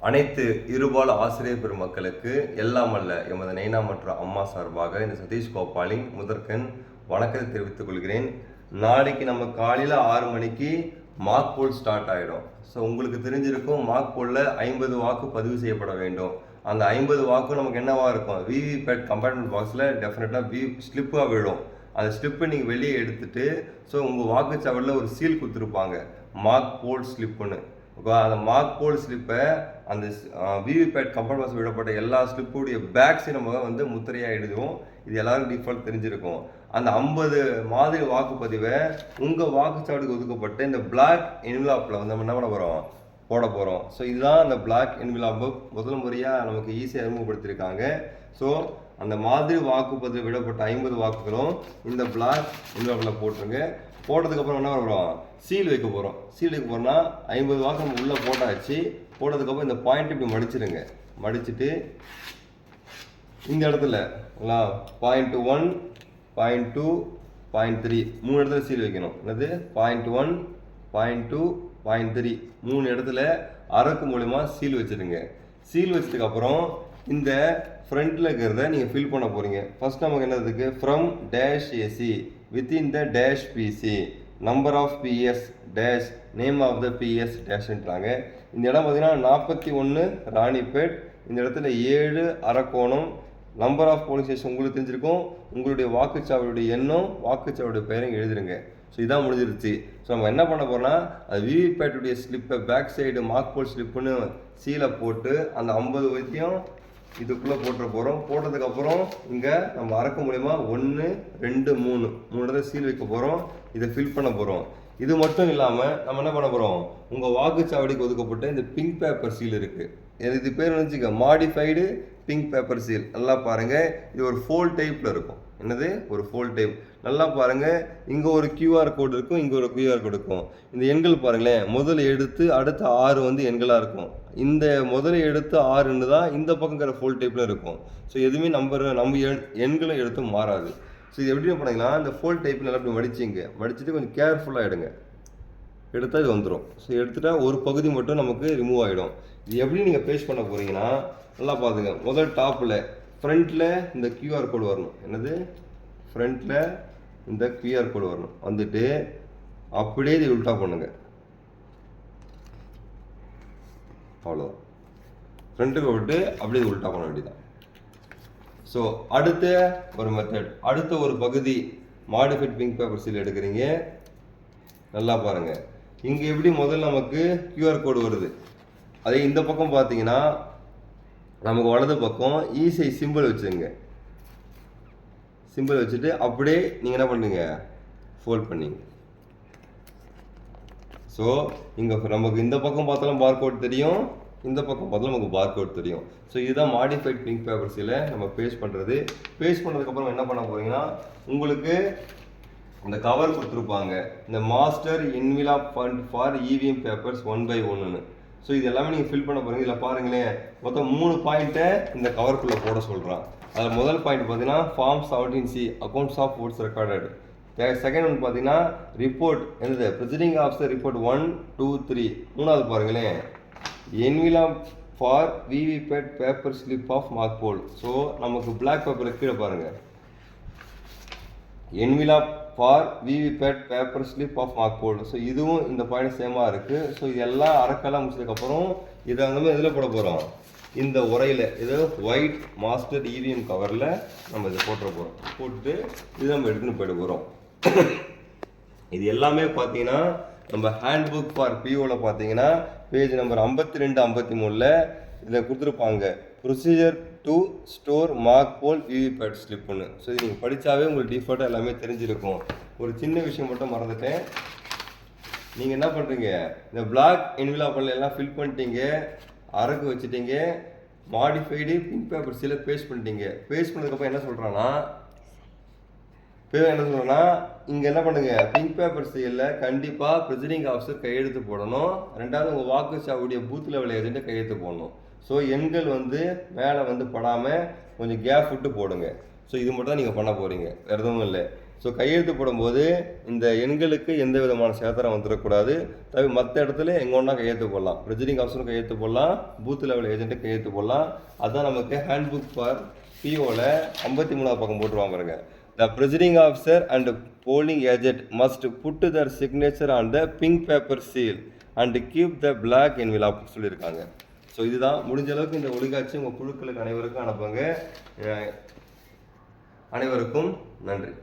அனைத்து இருபால் ஆசிரியர் பெருமக்களுக்கு எல்லாம் அல்ல எமது நைனா மற்றும் அம்மா சார்பாக இந்த சதீஷ் கோபாலின் முதற்கண் வணக்கத்தை தெரிவித்துக் கொள்கிறேன். நாளைக்கு நம்ம காலையில் 6 மணிக்கு மார்க் போல் ஸ்டார்ட் ஆகிடும். ஸோ உங்களுக்கு தெரிஞ்சிருக்கும், மார்க் போலில் 50 வாக்கு பதிவு செய்யப்பட வேண்டும். அந்த 50 வாக்கு நமக்கு என்னவாக இருக்கும், விவிபேட் கம்பார்ட்மெண்ட் பாக்ஸில் டெஃபினட்டாக ஸ்லிப்பாக விழும். அந்த ஸ்லிப்பை நீங்கள் வெளியே எடுத்துட்டு, ஸோ உங்கள் வாக்குச்சாவடியில் ஒரு சீல் கொடுத்துருப்பாங்க, மார்க் போல் ஸ்லிப்புன்னு. அந்த மார்க் போல் ஸ்லிப்பை அந்த விவிபேட் கம்பார்ட்மெண்ட்ஸ் விடப்பட்ட எல்லா ஸ்லிப்புடைய பேக்ஸையும் நம்ம வந்து முத்திரையாக எழுதுவோம். இது எல்லாரும் டிஃபால்ட் தெரிஞ்சிருக்கும். அந்த 50 மாதிரி வாக்குப்பதிவை உங்கள் வாக்குச்சாவடிக்கு ஒதுக்கப்பட்டு இந்த பிளாக் என்வலாப்பில் வந்து நம்ம என்ன பண்ண போகிறோம், போட போகிறோம். ஸோ இதுதான் அந்த பிளாக் என்வலாப்பை முதல் முறையாக நமக்கு ஈஸியாக அறிமுகப்படுத்தியிருக்காங்க. ஸோ அந்த மாதிரி வாக்குப்பதிவு விடப்பட்ட 50 வாக்குகளும் இந்த பிளாக் என்வலாப்பில் போட்டுருங்க. போட்டதுக்கப்புறம் என்ன வரும், சீல் வைக்க போகிறோம். சீல் வைக்க போகிறோம்னா 50 வாக்கு நம்ம உள்ளே போட்டாச்சு. போட்டதுக்கப்புறம் இந்த பாயிண்ட் இப்படி மடிச்சிடுங்க. மடிச்சுட்டு இந்த இடத்துல .1, .2, .3 3 இடத்துல சீல் வைக்கணும். என்னது .1, .2, .3 3 இடத்துல அரக்கு மூலமா சீல் வச்சுருங்க. சீல் வச்சதுக்கப்புறம் இந்த ஃப்ரண்ட்டில் இருக்கிறத நீங்கள் ஃபில் பண்ண போகிறீங்க. ஃபர்ஸ்ட் நமக்கு என்னதுக்கு, from dash AC within the dash PC number of PS dash name of the PS டேஷ்ன்றாங்க. இந்த இடம் பார்த்தீங்கன்னா 41 ராணிப்பேட். இந்த இடத்துல 7 Arakkonam. Number of police station உங்களுக்கு தெரிஞ்சிருக்கும். உங்களுடைய வாக்குச்சாவடியுடைய எண்ணும் வாக்குச்சாவடிய பெயரையும் எழுதிருங்க. ஸோ இதான் முடிஞ்சிருச்சு. ஸோ நம்ம என்ன பண்ண போகிறோம்னா, அது விவிபேட்டுடைய ஸ்லிப்பை பேக் சைடு மார்க் போல் ஸ்லிப்புன்னு சீலை போட்டு அந்த 50 வைத்தியம் இதுக்குள்ளே போட்டுற போகிறோம். போட்டதுக்கப்புறம் இங்கே நம்ம அரக்க மூலயமா 1, 2, 3 இடத்துல சீல் வைக்க போகிறோம். இதை ஃபில் பண்ண போகிறோம். இது மட்டும் இல்லாமல் நம்ம என்ன பண்ண போகிறோம், உங்கள் வாக்குச்சாவடிக்கு ஒதுக்கப்பட்ட இந்த பிங்க் பேப்பர் சீல் இருக்குது. இது பேர் வச்சுக்க மாடிஃபைடு பிங்க் பேப்பர் சீல். நல்லா பாருங்கள், இது ஒரு ஃபோல்ட் டைப்பில் இருக்கும். என்னது, ஒரு ஃபோல்ட் டைப். நல்லா பாருங்கள், இங்கே ஒரு QR கோடு இருக்கும், இங்கே ஒரு QR கோடு இருக்கும். இந்த எண்கள் பாருங்களேன், முதல் எடுத்து அடுத்த 6 வந்து எண்களாக இருக்கும். இந்த முதல் எடுத்து 6 தான் இந்த பக்கங்கிற ஃபோல்ட் டைப்பில் இருக்கும். ஸோ எதுவுமே நம்ம எண்களும் எடுத்து மாறாது. ஸோ இது எப்படி பண்ணிங்கன்னா, இந்த ஃபோல்ட் டைப்பில் நல்லா இப்படி மடிச்சுட்டு கொஞ்சம் கேர்ஃபுல்லாக எடுங்க. எடுத்தால் இது வந்துடும். ஸோ எடுத்துட்டா ஒரு பகுதி மட்டும் நமக்கு ரிமூவ் ஆகிடும். இது எப்படி நீங்கள் பேஸ்ட் பண்ண போகிறீங்கன்னா, நல்லா பார்த்துங்க. முதல் டாப்பில் ஃப்ரண்ட்டில் இந்த QR கோடு வரணும். என்னது, ஃப்ரண்ட்டில் இந்த QR கோடு வரணும். வந்துட்டு அப்படியே இது உல்ட்டா பண்ணுங்க. அவ்வளோதான். ஃப்ரண்ட்டுக்கு விட்டு அப்படியே இது உல்ட்டா பண்ண வேண்டியதான். ஸோ அடுத்த ஒரு மெத்தட், அடுத்த ஒரு பகுதி மாடிஃபைட் பிங்க் பேப்பர் சீல் எடுக்கிறீங்க. நல்லா பாருங்கள், இங்கே எப்படி முதல்ல நமக்கு QR கோடு வருது, அதே இந்த பக்கம் பார்த்தீங்கன்னா நமக்கு வலது பக்கம் ஈஸை சிம்பிள் வச்சுங்க. சிம்பிள் வச்சுட்டு அப்படியே நீங்கள் என்ன பண்ணுங்க, ஃபோல்ட் பண்ணிங்க. ஸோ இங்கே நமக்கு இந்த பக்கம் பார்த்தாலும் பார்கோட் தெரியும், இந்த பக்கம் பார்த்தாலும் நமக்கு பார்கோட் தெரியும். ஸோ இதுதான் மாடிஃபைட் பிங்க் பேப்பர் சீலை நம்ம பேஸ்ட் பண்ணுறது. பேஸ்ட் பண்ணதுக்கப்புறம் என்ன பண்ண போகிறீங்கன்னா, உங்களுக்கு இந்த கவர் கொடுத்துருப்பாங்க, இந்த master envelope fund for EVM papers 1 by 1ன்னு. ஸோ இது எல்லாமே நீங்கள் ஃபில் பண்ண போகிறீங்க. இதில் பாருங்களேன், மொத்தம் 3 பாயிண்ட்டை இந்த கவருக்குள்ளே போட சொல்கிறான். அதில் முதல் பாயிண்ட் பார்த்தீங்கன்னா form 17C accounts of oats recorded. Second ஒன்று பார்த்தீங்கன்னா ரிப்போர்ட், என்னது, ப்ரிசைடிங் ஆஃபீஸர் ரிப்போர்ட் 1, 2, 3. மூணாவது பாருங்களேன், envelope for VVPAT paper slip of mock poll. So நமக்கு பிளாக் பேப்பர் கீழே பாருங்கள், envelope for VVPAT paper slip of mock poll. So இதுவும் இந்த பாயிண்ட் சேமாக இருக்குது. ஸோ இதெல்லாம் அரக்கெல்லாம் முடிச்சதுக்கப்புறம் இதை வந்து இதில் போட போகிறோம், இந்த உரையில், இது ஒயிட் மாஸ்டர் EVM கவரில் நம்ம இதை போட்டுற போகிறோம். போட்டுட்டு இது நம்ம எடுத்துன்னு போயிட போகிறோம். இது எல்லாமே பார்த்தீங்கன்னா நம்ம ஹேண்ட் புக் ஃபார் POவில் பார்த்தீங்கன்னா பேஜ் நம்பர் 52, 53 இதில் கொடுத்துருப்பாங்க, procedure to store mock poll VVPAT ஸ்லிப்புன்னு. ஸோ இது நீங்கள் படித்தாவே உங்களுக்கு டிஃபால்ட்டாக எல்லாமே தெரிஞ்சிருக்கும். ஒரு சின்ன விஷயம் மட்டும் மறந்துட்டேன். நீங்கள் என்ன பண்ணுறீங்க, இந்த பிளாக் என்வலாப்பில் எல்லாம் ஃபில் பண்ணிட்டீங்க, அரக்கு வச்சுட்டீங்க, மாடிஃபைடு பிங்க் பேப்பர் சீலை பேஸ்ட் பண்ணிட்டீங்க. பேஸ்ட் பண்ணதுக்கப்புறம் என்ன சொல்கிறான்னா, இங்கே என்ன பண்ணுங்க, பிங்க் பேப்பர் சீலில் கண்டிப்பாக ப்ரிசைடிங் ஆஃபீஸர் கையெழுத்து போடணும். ரெண்டாவது உங்கள் வாக்குச்சாவடிய பூத் லெவல் ஏஜென்ட்டை கையெழுத்து போடணும். ஸோ எண்கள் வந்து மேலே வந்து படாமல் கொஞ்சம் கேப் விட்டு போடுங்க. ஸோ இது மட்டும் தான் நீங்கள் பண்ண போகிறீங்க, வேறு எதுவும் இல்லை. ஸோ கையெழுத்து போடும்போது இந்த எண்களுக்கு எந்த விதமான சேதாரம் வந்துடக்கூடாது. தவிர மற்ற இடத்துல எங்கே ஒன்றா கையெழுத்து போடலாம். ப்ரிசைடிங் ஆஃபீஸரும் கையெழுத்து போடலாம், பூத் லெவல் ஏஜென்ட்டு கையெழுத்து போடலாம். அதுதான் நமக்கு ஹேண்ட்புக் ஃபார் பிஓவில் 53வது பக்கம் போட்டுருவாங்க பாருங்க. The presiding officer and polling agent must put their signature on the pink paper seal and keep the black envelope சொல்லியிருக்காங்க. ஸோ இதுதான் முடிஞ்ச அளவுக்கு இந்த ஒழுங்காட்சி உங்கள் குழுக்களுக்கு அனைவருக்கும் அனுப்புங்க. அனைவருக்கும் நன்றி.